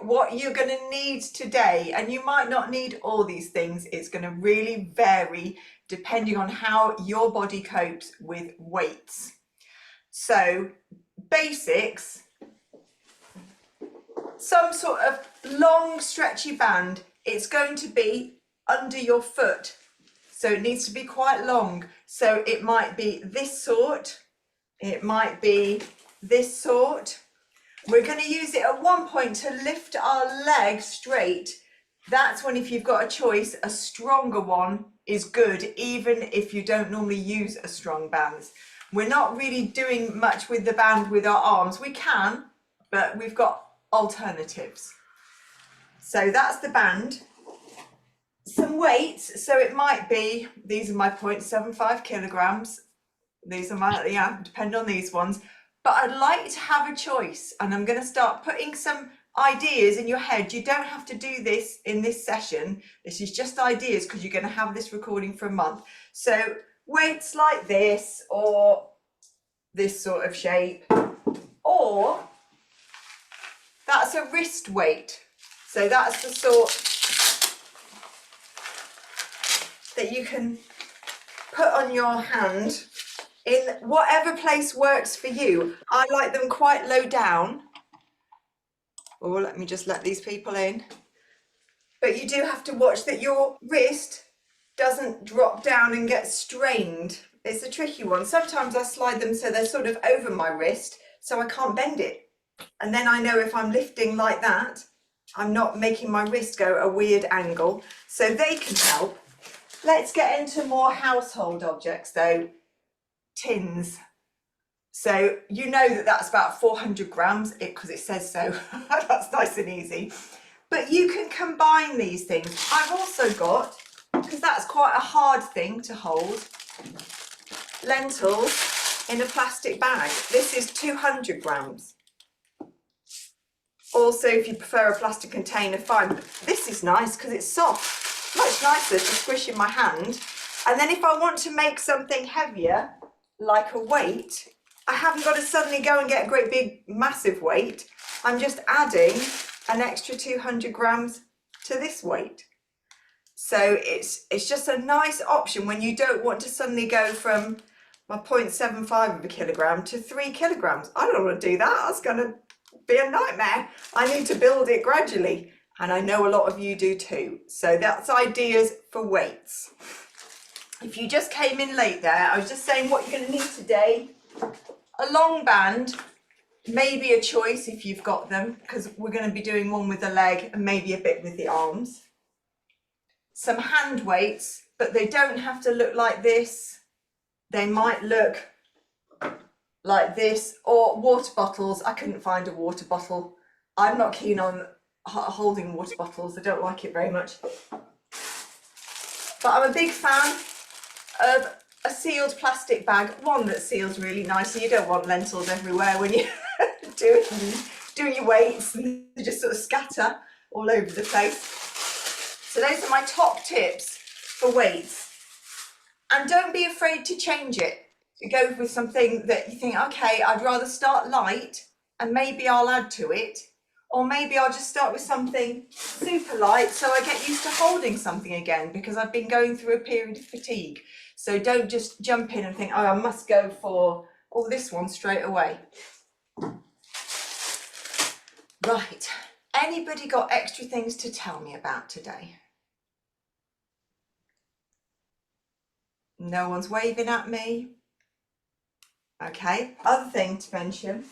what you're going to need today, and you might not need all these things. It's going to really vary depending on how your body copes with weights. So basics, some sort of long stretchy band. It's going to be under your foot, so it needs to be quite long. So it might be this sort, it might be this sort. We're going to use it at one point to lift our leg straight. That's when, if you've got a choice, a stronger one is good, even if you don't normally use a strong band. We're not really doing much with the band with our arms. We can, but we've got alternatives. So that's the band. Some weights, so it might be, these are my 0.75 kilograms. These are my, yeah, depend on these ones. But I'd like to have a choice, and I'm going to start putting some ideas in your head. You don't have to do this in this session. This is just ideas because you're going to have this recording for a month. So weights like this, or this sort of shape, or that's a wrist weight. So that's the sort that you can put on your hand in whatever place works for you. I like them quite low down. Oh, let me just let these people in. But you do have to watch that your wrist doesn't drop down and get strained. It's a tricky one. Sometimes I slide them so they're sort of over my wrist, so I can't bend it. And then I know if I'm lifting like that, I'm not making my wrist go a weird angle. So they can help. Let's get into more household objects though. Tins. So you know that that's about 400 grams because it says so. That's nice and easy. But you can combine these things. I've also got, because that's quite a hard thing to hold, lentils in a plastic bag. This is 200 grams. Also, if you prefer a plastic container, fine. But this is nice because it's soft. Much nicer to squish in my hand. And then if I want to make something heavier, like a weight, I haven't got to suddenly go and get a great big massive weight. I'm just adding an extra 200 grams to this weight. So it's just a nice option when you don't want to suddenly go from my 0.75 of a kilogram to 3 kilograms. I don't want to do that. That's going to be a nightmare. I need to build it gradually, and I know a lot of you do too. So that's ideas for weights. If you just came in late there, I was just saying what you're going to need today. A long band, maybe a choice if you've got them, because we're going to be doing one with the leg and maybe a bit with the arms. Some hand weights, but they don't have to look like this. They might look like this, or water bottles. I couldn't find a water bottle. I'm not keen on holding water bottles. I don't like it very much. But I'm a big fan of a sealed plastic bag, one that seals really nicely. You don't want lentils everywhere when you're doing your weights, and they just sort of scatter all over the place. So those are my top tips for weights. And don't be afraid to change it. Go with something that you think, okay, I'd rather start light and maybe I'll add to it, or maybe I'll just start with something super light so I get used to holding something again, because I've been going through a period of fatigue. So don't just jump in and think, oh, I must go for this one straight away. Right, anybody got extra things to tell me about today? No one's waving at me. Okay, other thing to mention.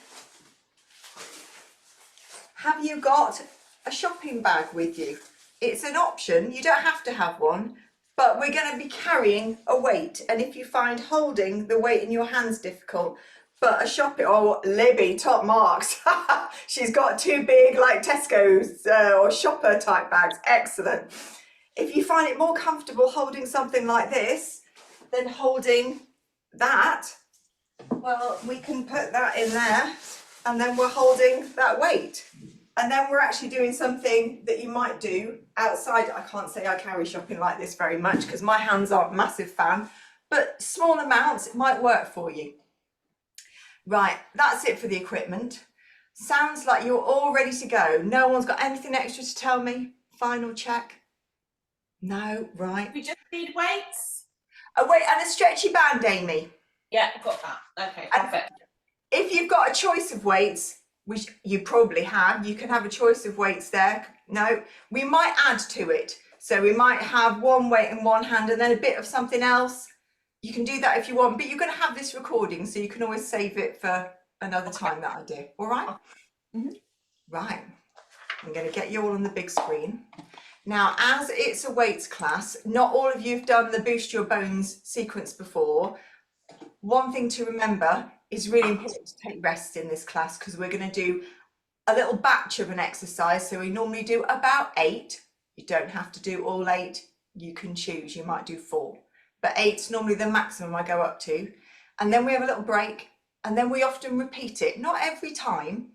Have you got a shopping bag with you? It's an option, you don't have to have one, but we're going to be carrying a weight, and if you find holding the weight in your hands difficult, but a shopping, oh, Libby, top marks. She's got two big, like Tesco's or shopper type bags, excellent. If you find it more comfortable holding something like this than holding that, well, we can put that in there, and then we're holding that weight. And then we're actually doing something that you might do outside. I can't say I carry shopping like this very much because my hands aren't a massive fan, but small amounts, it might work for you. Right, that's it for the equipment. Sounds like you're all ready to go. No one's got anything extra to tell me? Final check? No, right. We just need weights. Oh wait, and a stretchy band, Amy. Yeah, got that. Okay, perfect. If you've got a choice of weights, which you probably have, you can have a choice of weights there. No, we might add to it. So we might have one weight in one hand and then a bit of something else. You can do that if you want, but you're going to have this recording, so you can always save it for another time that I do. All right? Mm-hmm. Right. I'm going to get you all on the big screen. Now, as it's a weights class, not all of you have done the Boost Your Bones sequence before. One thing to remember is really important to take rest in this class, because we're going to do a little batch of an exercise. So we normally do about 8. You don't have to do all 8. You can choose. You might do 4. But 8's normally the maximum I go up to. And then we have a little break. And then we often repeat it. Not every time.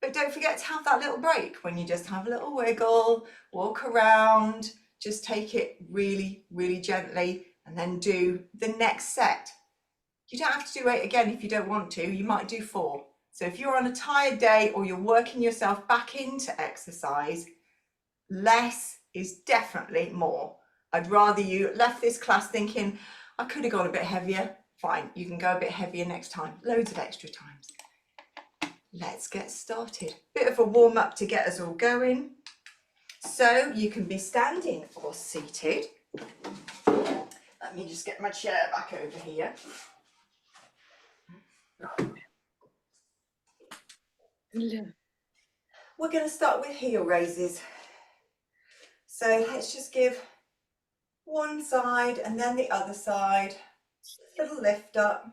But don't forget to have that little break when you just have a little wiggle, walk around, just take it really, really gently, and then do the next set. You don't have to do 8 again if you don't want to. You might do 4. So if you're on a tired day or you're working yourself back into exercise, less is definitely more. I'd rather you left this class thinking, I could have gone a bit heavier. Fine, you can go a bit heavier next time. Loads of extra times. Let's get started. Bit of a warm up to get us all going. So you can be standing or seated. Let me just get my chair back over here. We're going to start with heel raises. So let's just give one side and then the other side. Little lift up.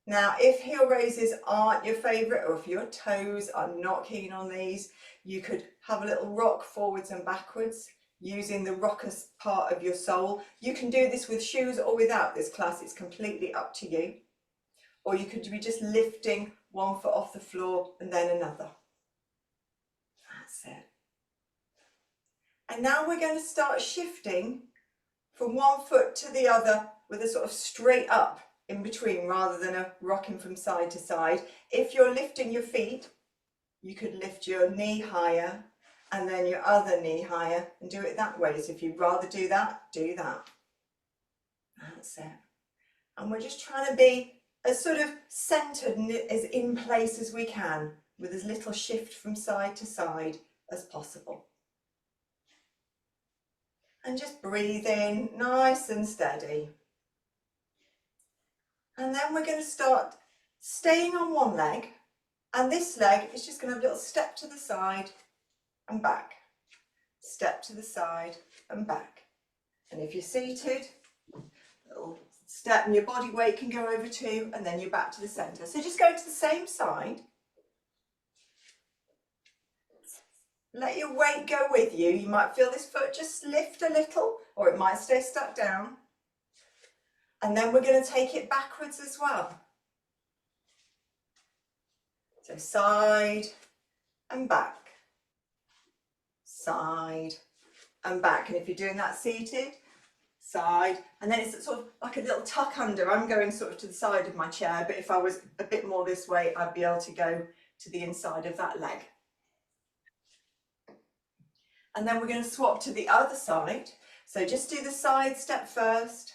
Now, if heel raises aren't your favourite, or if your toes are not keen on these, you could have a little rock forwards and backwards using the rocker part of your sole. You can do this with shoes or without this class. It's completely up to you. Or you could be just lifting one foot off the floor and then another. That's it. And now we're going to start shifting from one foot to the other with a sort of straight up in between rather than a rocking from side to side. If you're lifting your feet, you could lift your knee higher and then your other knee higher and do it that way. So if you'd rather do that, do that. That's it. And we're just trying to be as sort of centered and as in place as we can, with as little shift from side to side as possible. And just breathe in nice and steady. And then we're going to start staying on one leg, and this leg is just going to have a little step to the side and back, step to the side and back. And if you're seated, little step and your body weight can go over too, and then you're back to the centre. So just go to the same side. Let your weight go with you. You might feel this foot just lift a little, or it might stay stuck down. And then we're going to take it backwards as well. So side and back, side and back. And if you're doing that seated, side, and then it's sort of like a little tuck under. I'm going sort of to the side of my chair, but if I was a bit more this way, I'd be able to go to the inside of that leg. And then we're going to swap to the other side. So just do the side step first.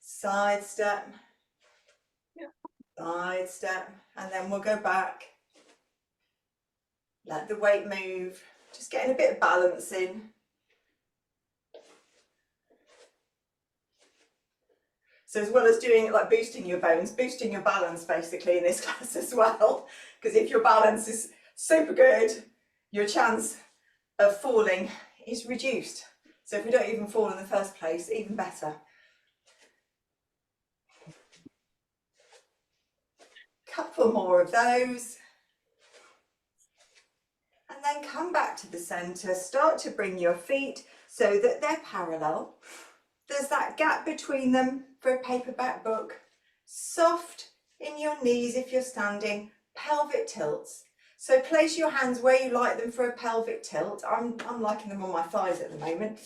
Side step, side step, and then we'll go back. Let the weight move, just getting a bit of balance in. So as well as doing like boosting your bones, boosting your balance basically in this class as well, because if your balance is super good, your chance of falling is reduced. So if we don't even fall in the first place, even better. Couple more of those. And then come back to the centre, start to bring your feet so that they're parallel. There's that gap between them for a paperback book. Soft in your knees if you're standing, pelvic tilts. So place your hands where you like them for a pelvic tilt. I'm liking them on my thighs at the moment.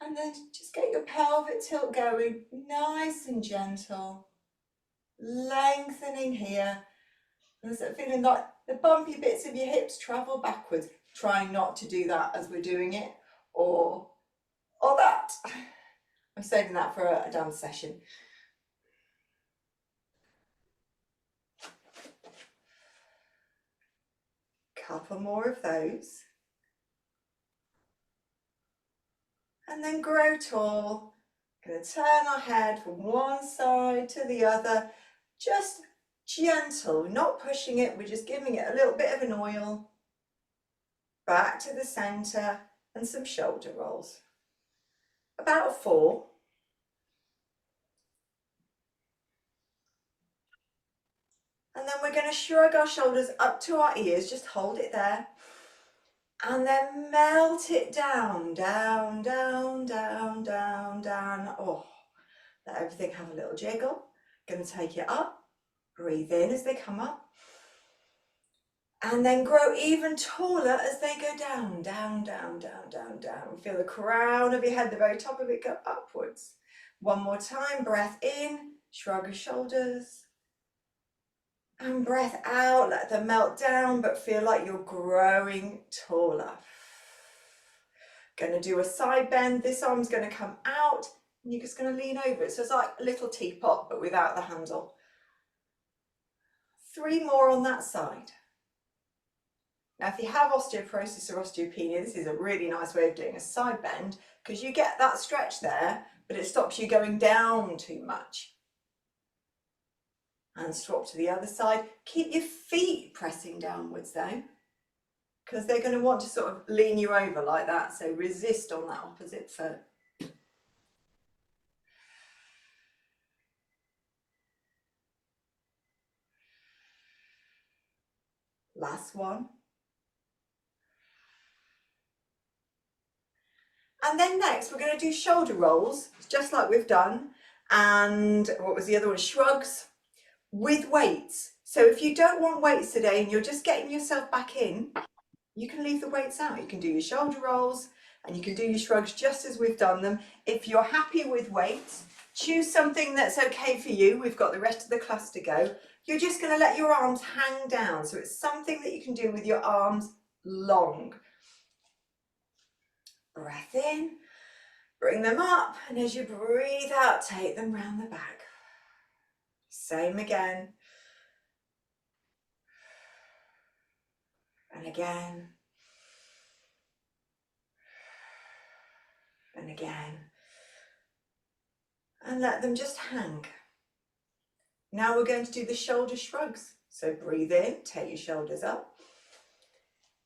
And then just get your pelvic tilt going, nice and gentle. Lengthening here. And so feeling like the bumpy bits of your hips travel backwards. Trying not to do that as we're doing it, or that. I'm saving that for a dance session. Couple more of those. And then grow tall. Going to turn our head from one side to the other. Just gentle, not pushing it. We're just giving it a little bit of an oil. Back to the center and some shoulder rolls. About 4. And then we're going to shrug our shoulders up to our ears. Just hold it there. And then melt it down, down, down, down, down, down. Oh, let everything have a little jiggle. Going to take it up. Breathe in as they come up. And then grow even taller as they go down, down, down, down, down, down. Feel the crown of your head, the very top of it go upwards. One more time, breath in, shrug your shoulders. And breath out, let them melt down, but feel like you're growing taller. Going to do a side bend. This arm's going to come out, and you're just going to lean over it. So it's like a little teapot, but without the handle. 3 more on that side. Now, if you have osteoporosis or osteopenia, this is a really nice way of doing a side bend because you get that stretch there, but it stops you going down too much. And swap to the other side. Keep your feet pressing downwards though, because they're going to want to sort of lean you over like that. So resist on that opposite foot. Last one. And then next we're going to do shoulder rolls, just like we've done. And what was the other one? Shrugs with weights. So if you don't want weights today and you're just getting yourself back in, you can leave the weights out. You can do your shoulder rolls and you can do your shrugs just as we've done them. If you're happy with weights, choose something that's okay for you. We've got the rest of the class to go. You're just going to let your arms hang down. So it's something that you can do with your arms long. Breath in, bring them up, and as you breathe out, take them round the back. Same again. And again. And again. And let them just hang. Now we're going to do the shoulder shrugs. So breathe in, take your shoulders up.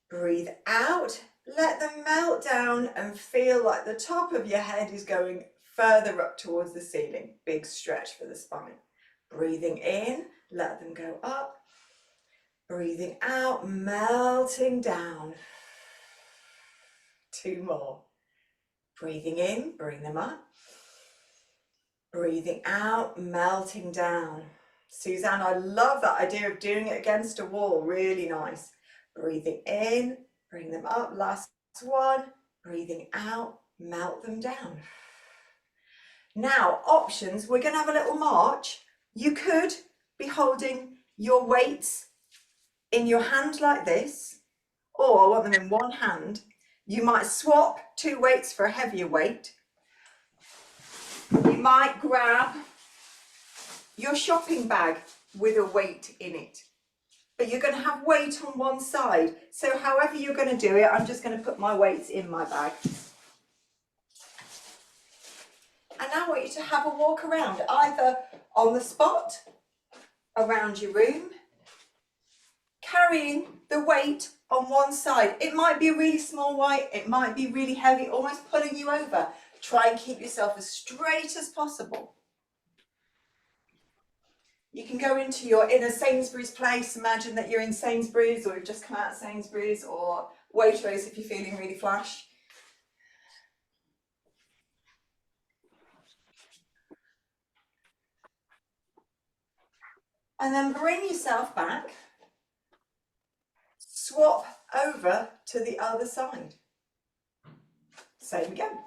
Breathe out, let them melt down and feel like the top of your head is going further up towards the ceiling. Big stretch for the spine. Breathing in, let them go up. Breathing out, melting down. 2 more. Breathing in, bring them up. Breathing out, melting down. Suzanne, I love that idea of doing it against a wall. Really nice. Breathing in, bring them up. Last one. Breathing out, melt them down. Now, options. We're going to have a little march. You could be holding your weights in your hand like this, or I want them in one hand. You might swap 2 weights for a heavier weight. You might grab your shopping bag with a weight in it, but you're going to have weight on one side. So however you're going to do it, I'm just going to put my weights in my bag. And now I want you to have a walk around, either on the spot, around your room, carrying the weight on one side. It might be a really small weight, it might be really heavy, almost pulling you over. Try and keep yourself as straight as possible. You can go into your inner Sainsbury's place, imagine that you're in Sainsbury's or you've just come out of Sainsbury's, or Waitrose if you're feeling really flash. And then bring yourself back, swap over to the other side. Same again.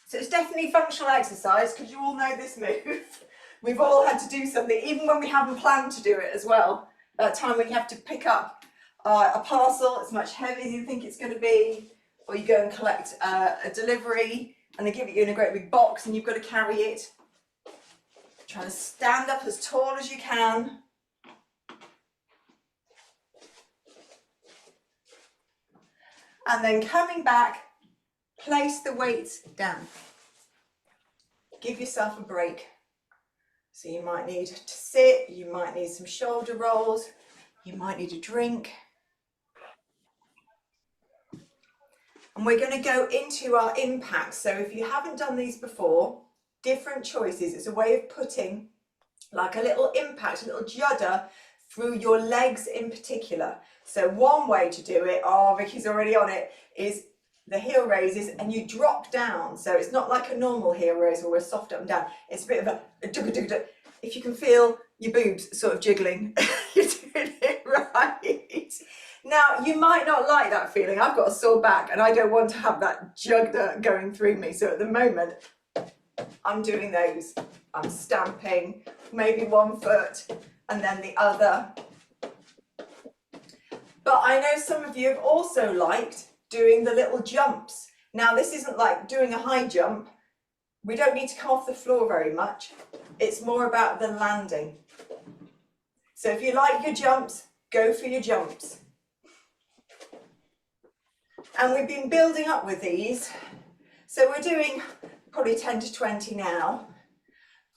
So it's definitely functional exercise because you all know this move, We've all had to do something, even when we haven't planned to do it as well. That time when you have to pick up a parcel, it's much heavier than you think it's going to be, or you go and collect a delivery and they give it you in a great big box and you've got to carry it. Try to stand up as tall as you can. And then coming back, place the weights down. Give yourself a break. So you might need to sit, you might need some shoulder rolls, you might need a drink. And we're going to go into our impacts. So if you haven't done these before, different choices. It's a way of putting like a little impact, a little judder through your legs in particular. So one way to do it, oh, Vicky's already on it, is the heel raises and you drop down. So it's not like a normal heel raise where we're soft up and down. It's a bit of a if you can feel your boobs sort of jiggling, you're doing it right. Now, you might not like that feeling. I've got a sore back and I don't want to have that jugder going through me. So at the moment, I'm doing those. I'm stamping, maybe one foot and then the other. But I know some of you have also liked doing the little jumps. Now, this isn't like doing a high jump. We don't need to come off the floor very much. It's more about the landing. So if you like your jumps, go for your jumps. And we've been building up with these. So we're doing probably 10 to 20 now.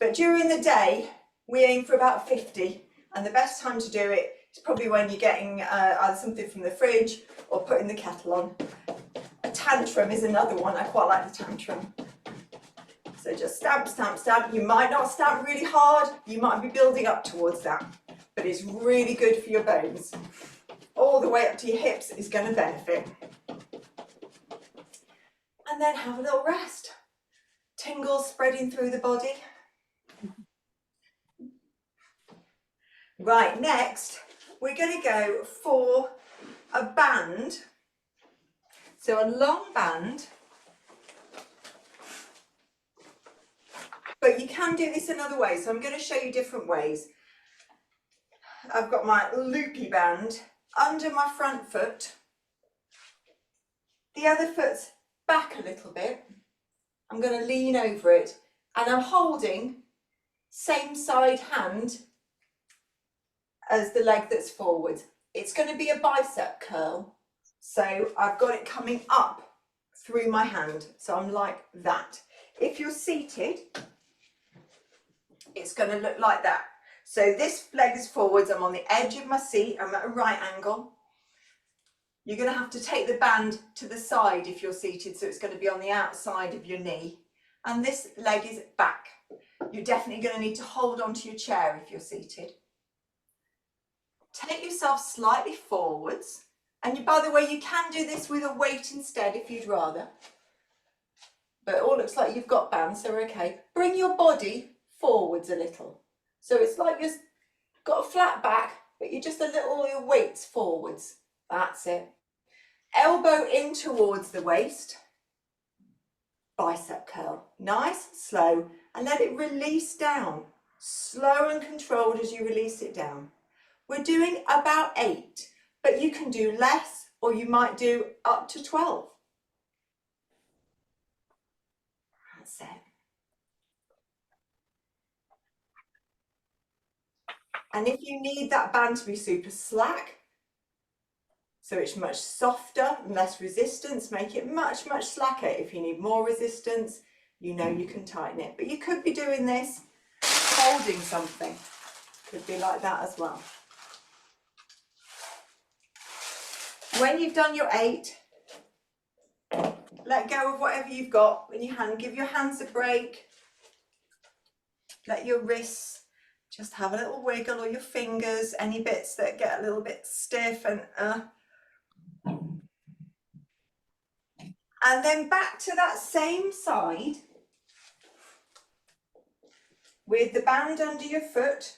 But during the day, we aim for about 50. And the best time to do it is probably when you're getting either something from the fridge or putting the kettle on. A tantrum is another one. I quite like the tantrum. So just stamp, stamp, stamp. You might not stamp really hard. You might be building up towards that. But it's really good for your bones. All the way up to your hips is going to benefit. And then have a little rest. Tingles spreading through the body. Right, next, we're going to go for a band. So a long band. But you can do this another way, so I'm going to show you different ways. I've got my loopy band under my front foot. The other foot's back a little bit. I'm going to lean over it and I'm holding same side hand as the leg that's forward. It's going to be a bicep curl. So I've got it coming up through my hand. So I'm like that. If you're seated, it's going to look like that. So this leg is forwards, I'm on the edge of my seat, I'm at a right angle. You're going to have to take the band to the side if you're seated, so it's going to be on the outside of your knee. And this leg is back. You're definitely going to need to hold onto your chair if you're seated. Take yourself slightly forwards. And by the way, you can do this with a weight instead if you'd rather. But it all looks like you've got bands, so we're okay. Bring your body forwards a little. So it's like you've got a flat back, but you're just a little, your weight's forwards. That's it. Elbow in towards the waist. Bicep curl. Nice, slow, and let it release down. Slow and controlled as you release it down. We're doing about 8, but you can do less, or you might do up to 12. That's it. And if you need that band to be super slack, so it's much softer and less resistance, make it much, much slacker. If you need more resistance, you know you can tighten it. But you could be doing this holding something. Could be like that as well. When you've done your 8, let go of whatever you've got in your hand. Give your hands a break. Let your wrists just have a little wiggle, or your fingers, any bits that get a little bit stiff and then back to that same side with the band under your foot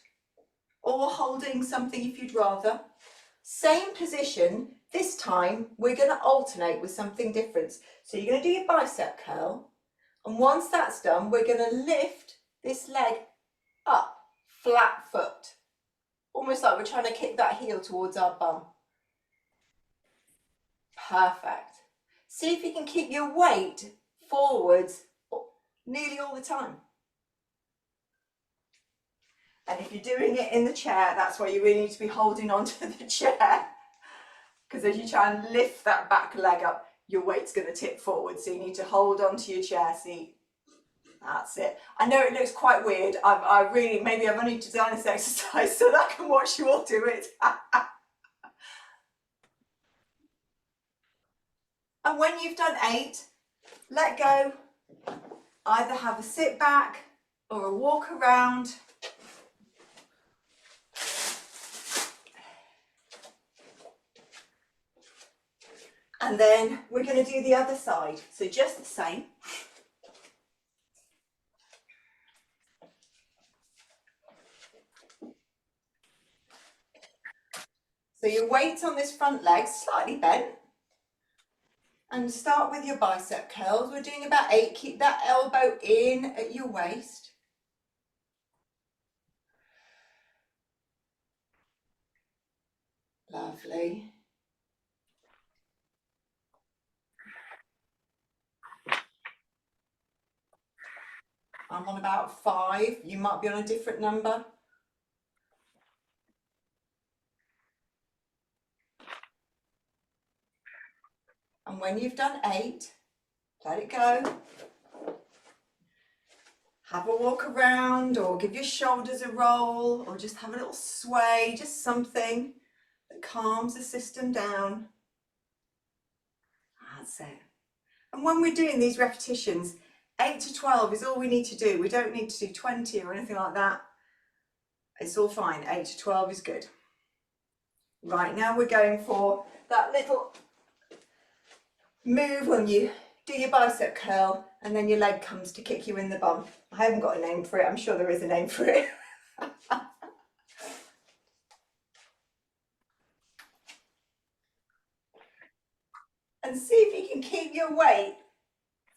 or holding something if you'd rather. Same position. This time we're going to alternate with something different. So you're going to do your bicep curl, and once that's done, we're going to lift this leg up, flat foot. Almost like we're trying to kick that heel towards our bum. Perfect. See if you can keep your weight forwards nearly all the time. And if you're doing it in the chair, that's why you really need to be holding onto the chair. Because as you try and lift that back leg up, your weight's going to tip forward. So you need to hold onto your chair seat. That's it. I know it looks quite weird. Maybe I've only designed this exercise so that I can watch you all do it. And when you've done 8, let go. Either have a sit back or a walk around. And then we're going to do the other side. So just the same. So your weight's on this front leg, slightly bent. And start with your bicep curls. We're doing about 8. Keep that elbow in at your waist. Lovely. I'm on about 5. You might be on a different number. And when you've done 8, let it go. Have a walk around or give your shoulders a roll or just have a little sway, just something that calms the system down. That's it. And when we're doing these repetitions, 8 to 12 is all we need to do. We don't need to do 20 or anything like that. It's all fine. 8 to 12 is good. Right, now we're going for that little move when you do your bicep curl and then your leg comes to kick you in the bum. I haven't got a name for it. I'm sure there is a name for it. And see if you can keep your weight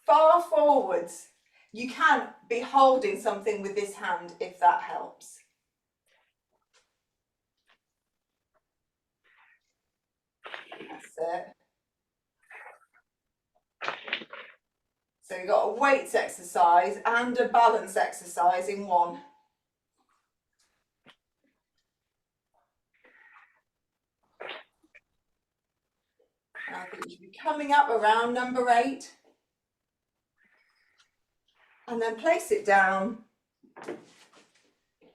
far forwards. You can be holding something with this hand if that helps. That's it. So you've got a weights exercise and a balance exercise in one. And I think you should be coming up around number 8. And then place it down.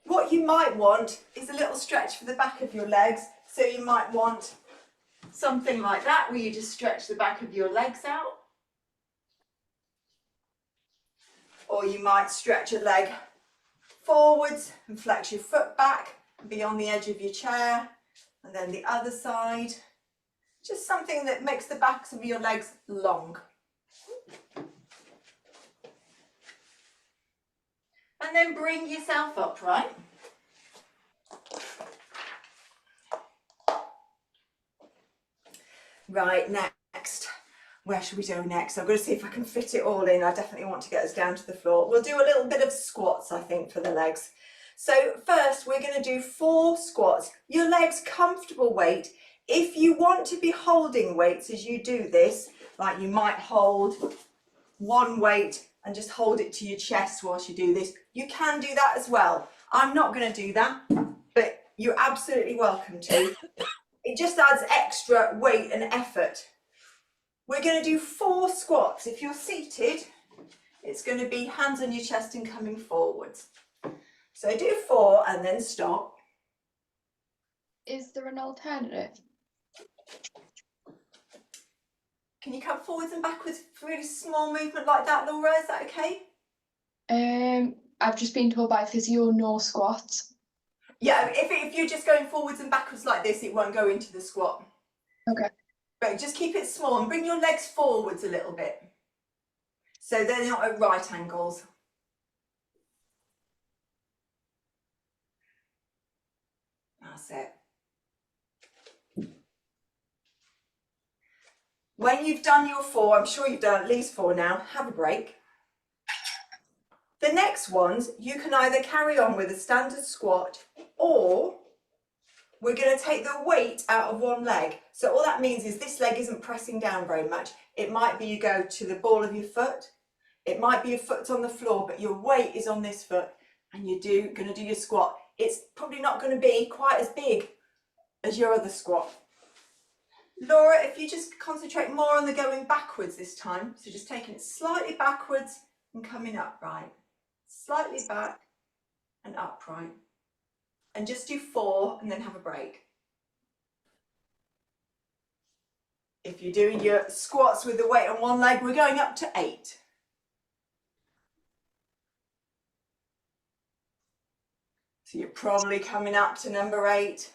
What you might want is a little stretch for the back of your legs. So you might want something like that where you just stretch the back of your legs out. Or you might stretch a leg forwards and flex your foot back and be on the edge of your chair. And then the other side. Just something that makes the backs of your legs long. And then bring yourself upright. Right, next. Where should we go next? I've got to see if I can fit it all in. I definitely want to get us down to the floor. We'll do a little bit of squats, I think, for the legs. So first, we're going to do 4 squats. Your legs comfortable weight. If you want to be holding weights as you do this, like you might hold one weight and just hold it to your chest whilst you do this, you can do that as well. I'm not going to do that, but you're absolutely welcome to. It just adds extra weight and effort. We're going to do 4 squats. If you're seated, it's going to be hands on your chest and coming forwards. So do 4 and then stop. Is there an alternative? Can you come forwards and backwards for a really small movement like that, Laura? Is that okay? I've just been told by physio no squats. Yeah, if you're just going forwards and backwards like this, it won't go into the squat. Okay. But just keep it small and bring your legs forwards a little bit. So they're not at right angles. That's it. When you've done your 4, I'm sure you've done at least 4 now, have a break. The next ones, you can either carry on with a standard squat, or we're going to take the weight out of one leg. So all that means is this leg isn't pressing down very much. It might be you go to the ball of your foot. It might be your foot's on the floor, but your weight is on this foot, and you're going to do your squat. It's probably not going to be quite as big as your other squat. Laura, if you just concentrate more on the going backwards this time, so just taking it slightly backwards and coming upright. Slightly back and upright. And just do 4 and then have a break. If you're doing your squats with the weight on one leg, we're going up to 8. So you're probably coming up to number 8.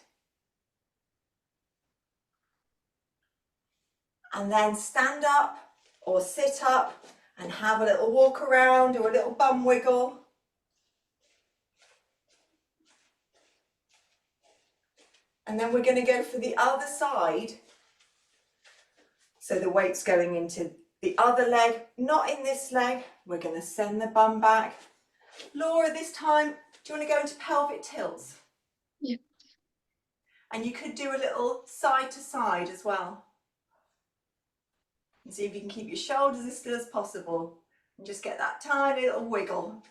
And then stand up or sit up and have a little walk around or a little bum wiggle. And then we're going to go for the other side. So the weight's going into the other leg, not in this leg. We're going to send the bum back. Laura, this time, do you want to go into pelvic tilts? Yeah. And you could do a little side to side as well. And see if you can keep your shoulders as still as possible. And just get that tiny little wiggle.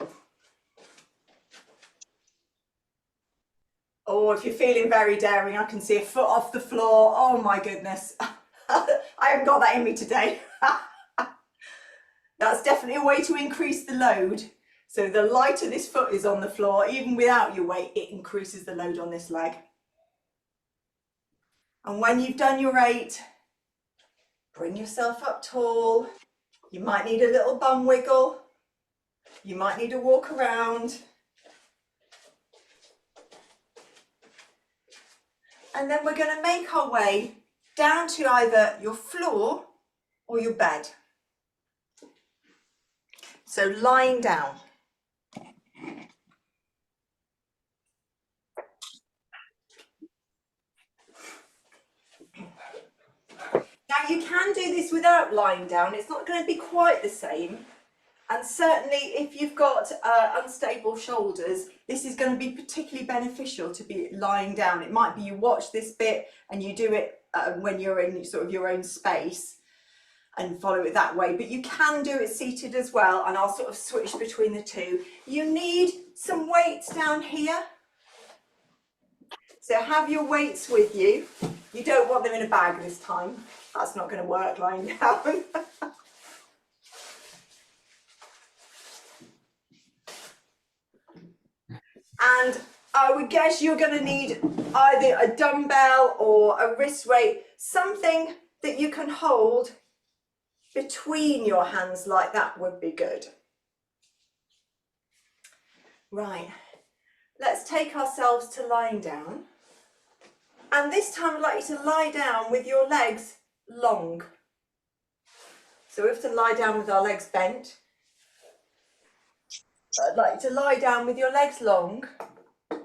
Oh, if you're feeling very daring, I can see a foot off the floor. Oh my goodness. I haven't got that in me today. That's definitely a way to increase the load. So the lighter this foot is on the floor, even without your weight, it increases the load on this leg. And when you've done your 8, bring yourself up tall. You might need a little bum wiggle. You might need to walk around. And then we're going to make our way down to either your floor or your bed. So lying down. Now you can do this without lying down. It's not going to be quite the same. And certainly if you've got unstable shoulders, this is going to be particularly beneficial to be lying down. It might be you watch this bit and you do it when you're in sort of your own space and follow it that way. But you can do it seated as well, and I'll sort of switch between the two. You need some weights down here. So have your weights with you. You don't want them in a bag this time. That's not going to work lying down. And I would guess you're going to need either a dumbbell or a wrist weight, something that you can hold between your hands like that would be good. Right, let's take ourselves to lying down. And this time I'd like you to lie down with your legs long. So we have to lie down with our legs bent. I'd like you to lie down with your legs long. And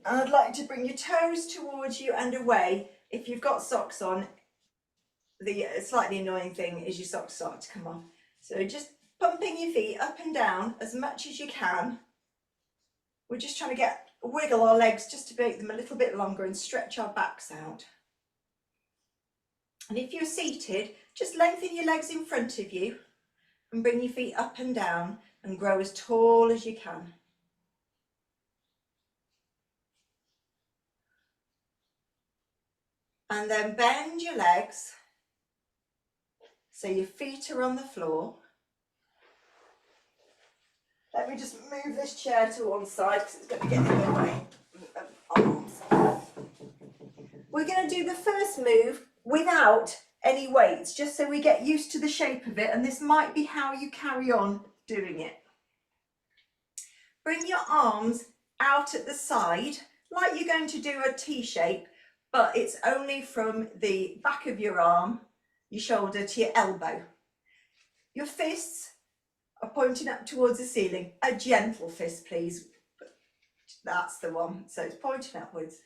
I'd like you to bring your toes towards you and away. If you've got socks on, the slightly annoying thing is your socks start to come off. So just pumping your feet up and down as much as you can. We're just trying to wiggle our legs just to make them a little bit longer and stretch our backs out. And if you're seated, just lengthen your legs in front of you and bring your feet up and down and grow as tall as you can. And then bend your legs so your feet are on the floor. Let me just move this chair to one side because it's going to get in the way of arms. We're going to do the first move without any weights, just so we get used to the shape of it, and this might be how you carry on doing it. Bring your arms out at the side, like you're going to do a T shape, but it's only from the back of your arm, your shoulder to your elbow. Your fists are pointing up towards the ceiling. A gentle fist, please. That's the one. So it's pointing upwards.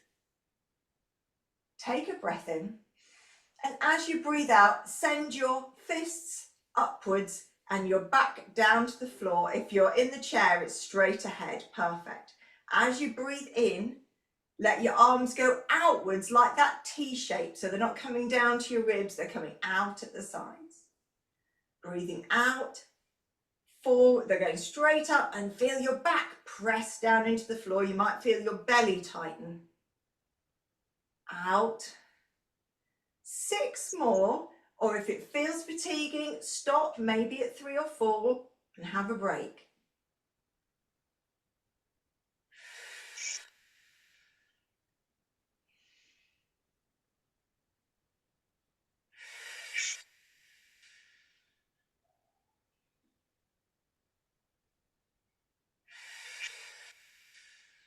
Take a breath in. And as you breathe out, send your fists upwards and your back down to the floor. If you're in the chair, it's straight ahead. Perfect. As you breathe in, let your arms go outwards like that T shape. So they're not coming down to your ribs, they're coming out at the sides. Breathing out, forward, they're going straight up, and feel your back press down into the floor. You might feel your belly tighten. Out. 6 more, or if it feels fatiguing, stop maybe at 3 or 4 and have a break.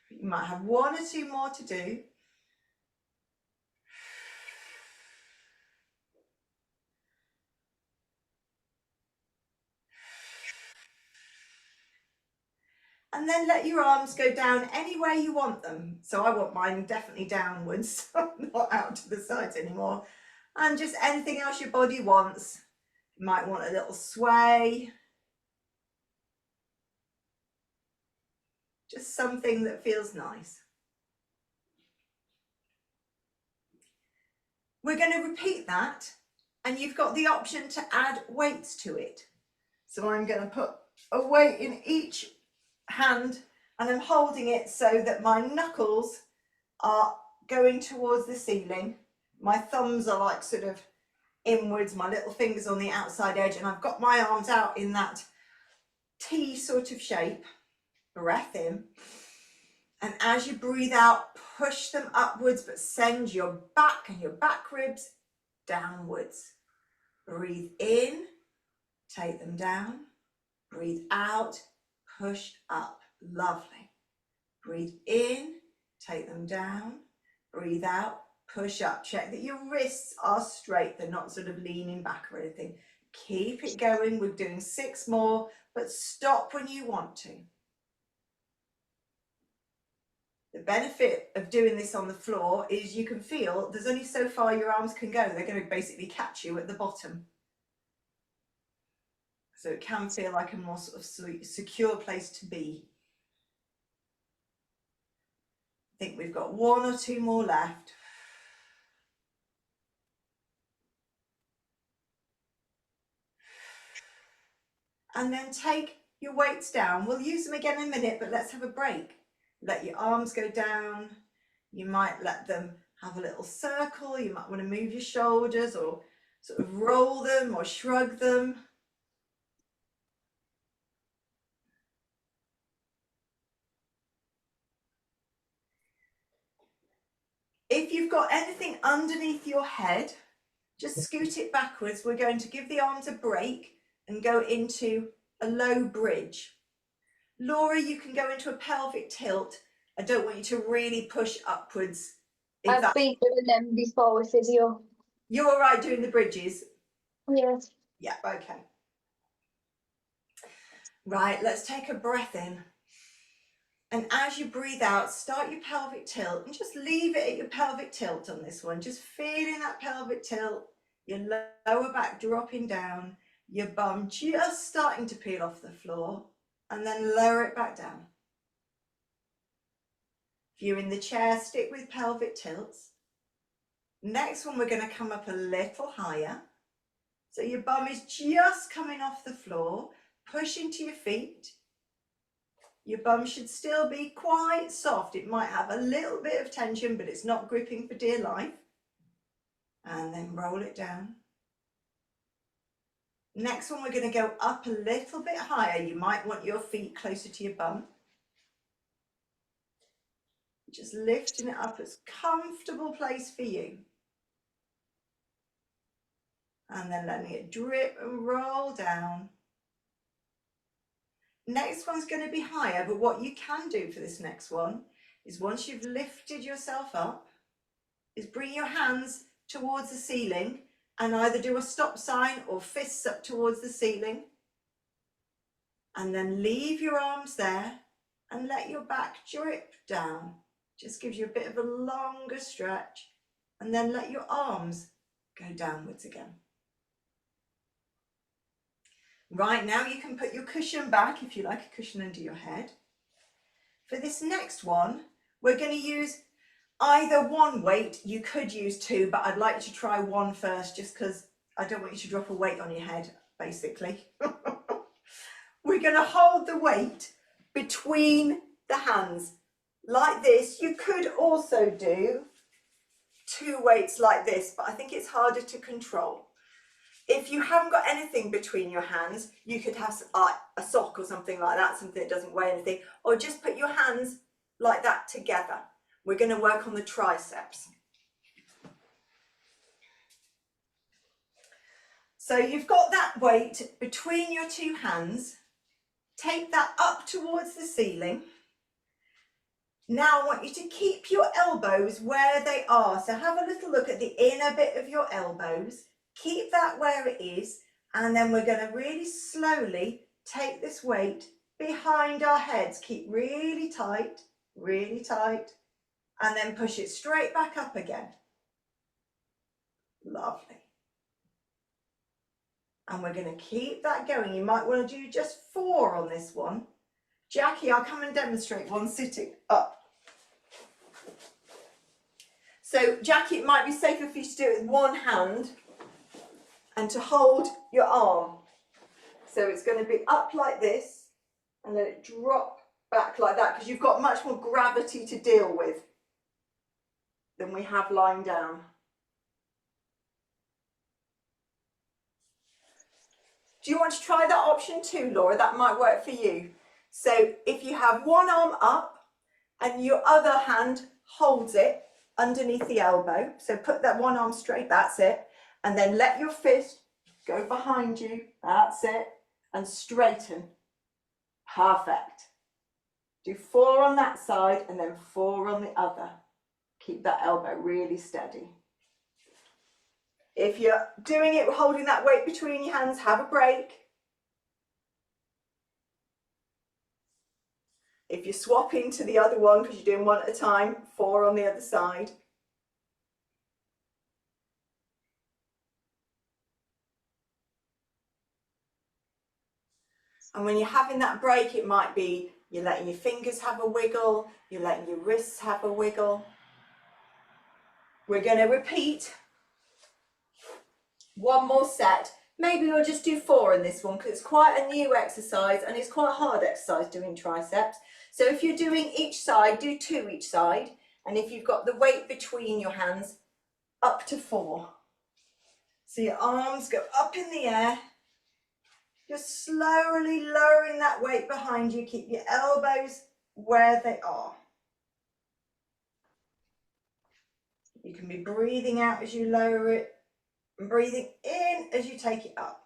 You might have 1 or 2 more to do. And then let your arms go down anywhere you want them. So I want mine definitely downwards, not out to the sides anymore. And just anything else your body wants. You might want a little sway. Just something that feels nice. We're going to repeat that, and you've got the option to add weights to it. So I'm going to put a weight in each hand, and I'm holding it so that my knuckles are going towards the ceiling. My thumbs are like sort of inwards, my little fingers on the outside edge, and I've got my arms out in that T sort of shape. Breath in. And as you breathe out, push them upwards, but send your back and your back ribs downwards. Breathe in, take them down. Breathe out, push up. Lovely. Breathe in, take them down. Breathe out, push up. Check that your wrists are straight. They're not sort of leaning back or anything. Keep it going. We're doing 6 more, but stop when you want to. The benefit of doing this on the floor is you can feel there's only so far your arms can go. They're going to basically catch you at the bottom. So it can feel like a more sort of secure place to be. I think we've got 1 or 2 more left. And then take your weights down. We'll use them again in a minute, but let's have a break. Let your arms go down. You might let them have a little circle. You might want to move your shoulders or sort of roll them or shrug them. If you've got anything underneath your head, just scoot it backwards. We're going to give the arms a break and go into a low bridge. Laura, you can go into a pelvic tilt. I don't want you to really push upwards. I've been doing them before with physio. You're all right doing the bridges? Yes. Yeah, okay. Right, let's take a breath in. And as you breathe out, start your pelvic tilt and just leave it at your pelvic tilt on this one. Just feeling that pelvic tilt, your lower back dropping down, your bum just starting to peel off the floor, and then lower it back down. If you're in the chair, stick with pelvic tilts. Next one, we're going to come up a little higher. So your bum is just coming off the floor, push into your feet. Your bum should still be quite soft. It might have a little bit of tension, but it's not gripping for dear life. And then roll it down. Next one, we're going to go up a little bit higher. You might want your feet closer to your bum. Just lifting it up as a comfortable place for you. And then letting it drip and roll down. Next one's going to be higher, but what you can do for this next one is once you've lifted yourself up, is bring your hands towards the ceiling and either do a stop sign or fists up towards the ceiling. And then leave your arms there and let your back drip down. Just gives you a bit of a longer stretch, and then let your arms go downwards again. Right, now you can put your cushion back if you like a cushion under your head. For this next one, we're going to use either one weight. You could use two, but I'd like to try one first just because I don't want you to drop a weight on your head, basically. We're going to hold the weight between the hands like this. You could also do two weights like this, but I think it's harder to control. If you haven't got anything between your hands, you could have a sock or something like that, something that doesn't weigh anything, or just put your hands like that together. We're going to work on the triceps. So you've got that weight between your two hands. Take that up towards the ceiling. Now I want you to keep your elbows where they are. So have a little look at the inner bit of your elbows. Keep that where it is, and then we're going to really slowly take this weight behind our heads. Keep really tight, and then push it straight back up again. Lovely. And we're going to keep that going. You might want to do just 4 on this one. Jackie, I'll come and demonstrate one sitting up. So Jackie, it might be safer for you to do it with one hand and to hold your arm. So it's going to be up like this and let it drop back like that, because you've got much more gravity to deal with than we have lying down. Do you want to try that option too, Laura? That might work for you. So if you have one arm up and your other hand holds it underneath the elbow, so put that one arm straight, that's it, and then let your fist go behind you, that's it, and straighten. Perfect. Do 4 on that side and then 4 on the other. Keep that elbow really steady. If you're doing it holding that weight between your hands, have a break. If you're swapping to the other one because you're doing one at a time, 4 on the other side. And when you're having that break, it might be you're letting your fingers have a wiggle, you're letting your wrists have a wiggle. We're going to repeat one more set. Maybe we'll just do 4 in this one because it's quite a new exercise and it's quite a hard exercise doing triceps. So if you're doing each side, do 2 each side. And if you've got the weight between your hands, up to 4. So your arms go up in the air. You're slowly lowering that weight behind you. Keep your elbows where they are. You can be breathing out as you lower it and breathing in as you take it up.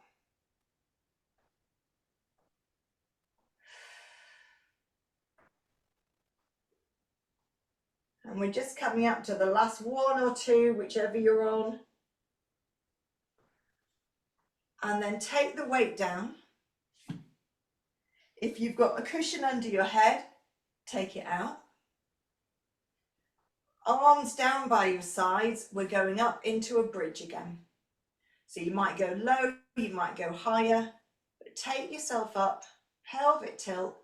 And we're just coming up to the last 1 or 2, whichever you're on. And then take the weight down. If you've got a cushion under your head, take it out. Arms down by your sides, we're going up into a bridge again. So you might go low, you might go higher, but take yourself up, pelvic tilt,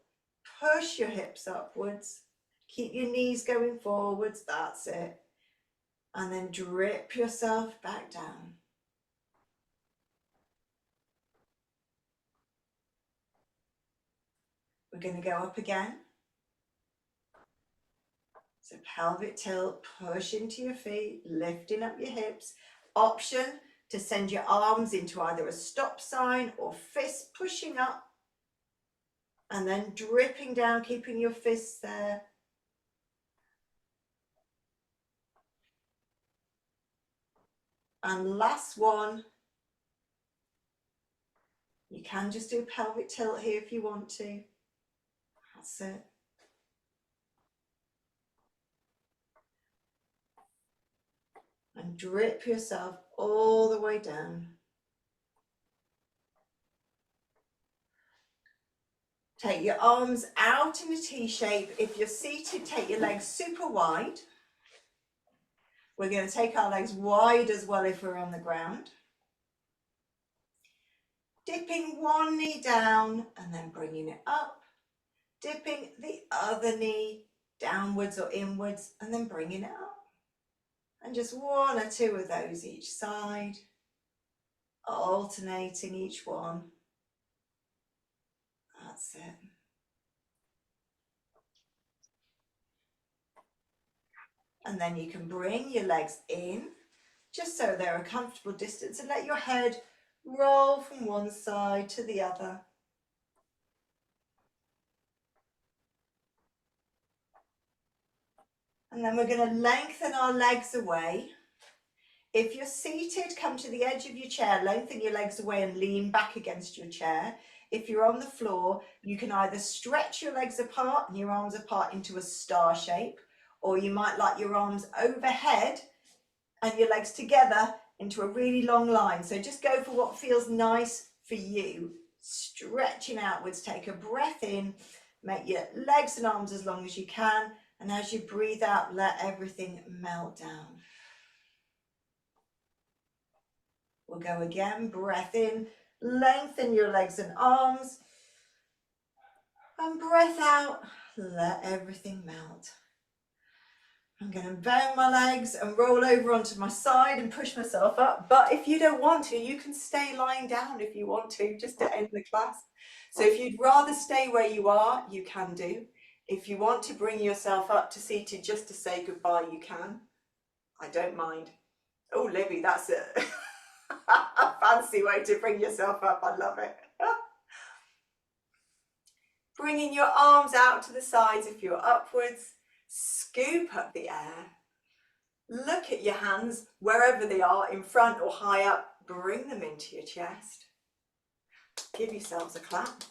push your hips upwards, keep your knees going forwards, that's it. And then drip yourself back down. We're going to go up again. So pelvic tilt, push into your feet, lifting up your hips. Option to send your arms into either a stop sign or fist pushing up. And then dripping down, keeping your fists there. And last one. You can just do pelvic tilt here if you want to. That's it. And drip yourself all the way down. Take your arms out in a T shape. If you're seated, take your legs super wide. We're going to take our legs wide as well if we're on the ground. Dipping one knee down and then bringing it up. Dipping the other knee downwards or inwards and then bringing it up. And just one or two of those each side, alternating each one. That's it. And then you can bring your legs in, just so they're a comfortable distance, and let your head roll from one side to the other. And then we're going to lengthen our legs away. If you're seated, come to the edge of your chair, lengthen your legs away and lean back against your chair. If you're on the floor, you can either stretch your legs apart and your arms apart into a star shape, or you might like your arms overhead and your legs together into a really long line. So just go for what feels nice for you. Stretching outwards, take a breath in, make your legs and arms as long as you can, and as you breathe out, let everything melt down. We'll go again, breath in, lengthen your legs and arms, and breath out, let everything melt. I'm going to bend my legs and roll over onto my side and push myself up. But if you don't want to, you can stay lying down if you want to, just to end the class. So if you'd rather stay where you are, you can do. If you want to bring yourself up to seated just to say goodbye, you can. I don't mind. Oh, Libby, that's a fancy way to bring yourself up. I love it. Bringing your arms out to the sides if you're upwards. Scoop up the air. Look at your hands wherever they are, in front or high up. Bring them into your chest. Give yourselves a clap.